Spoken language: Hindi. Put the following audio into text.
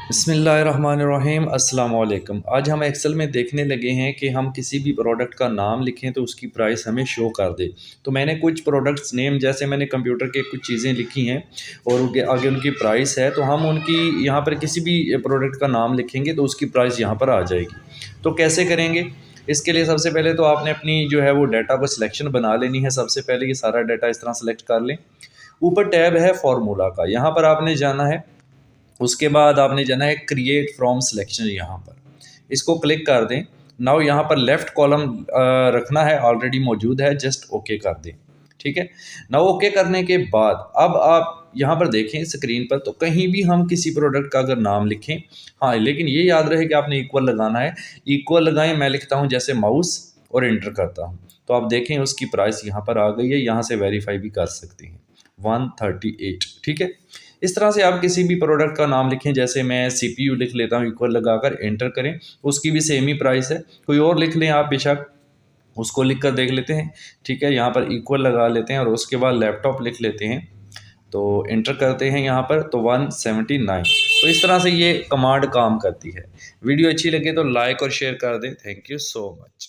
बिस्मिल्लाहिर्रहमानिर्रहीम अस्सलाम वालेकुम। आज हम एक्सेल में देखने लगे हैं कि हम किसी भी प्रोडक्ट का नाम लिखें तो उसकी प्राइस हमें शो कर दे। तो मैंने कुछ प्रोडक्ट्स नेम जैसे मैंने कंप्यूटर के कुछ चीज़ें लिखी हैं और उनके आगे उनकी प्राइस है, तो हम उनकी यहाँ पर किसी भी प्रोडक्ट का नाम लिखेंगे तो उसकी प्राइस यहाँ पर आ जाएगी। तो कैसे करेंगे? इसके लिए सबसे पहले तो आपने अपनी जो है वो डाटा को सिलेक्शन बना लेनी है। सबसे पहले ये सारा डाटा इस तरह सेलेक्ट कर लें। ऊपर टैब है फार्मूला का, यहाँ पर आपने जाना है। उसके बाद आपने जाना है क्रिएट फ्रॉम सिलेक्शन, यहाँ पर इसको क्लिक कर दें। नाउ यहाँ पर लेफ़्ट कॉलम रखना है, ऑलरेडी मौजूद है, जस्ट ओके कर दें। ठीक है। नाउ ओके करने के बाद अब आप यहाँ पर देखें स्क्रीन पर, तो कहीं भी हम किसी प्रोडक्ट का अगर नाम लिखें, हाँ लेकिन ये याद रहे कि आपने इक्वल लगाना है। इक्वल लगाएं, मैं लिखता हूँ जैसे माउस और एंटर करता हूँ, तो आप देखें उसकी प्राइस यहाँ पर आ गई है। यहाँ से वेरीफाई भी कर सकते हैं 138। ठीक है। इस तरह से आप किसी भी प्रोडक्ट का नाम लिखें, जैसे मैं सीपीयू लिख लेता हूँ, इक्वल लगाकर एंटर करें, उसकी भी सेम ही प्राइस है। कोई और लिख लें आप बेशक, उसको लिख कर देख लेते हैं। ठीक है, यहाँ पर इक्वल लगा लेते हैं और उसके बाद लैपटॉप लिख लेते हैं, तो एंटर करते हैं यहाँ पर, तो 179। तो इस तरह से ये कमांड काम करती है। वीडियो अच्छी लगे तो लाइक और शेयर कर दें। Thank you so much.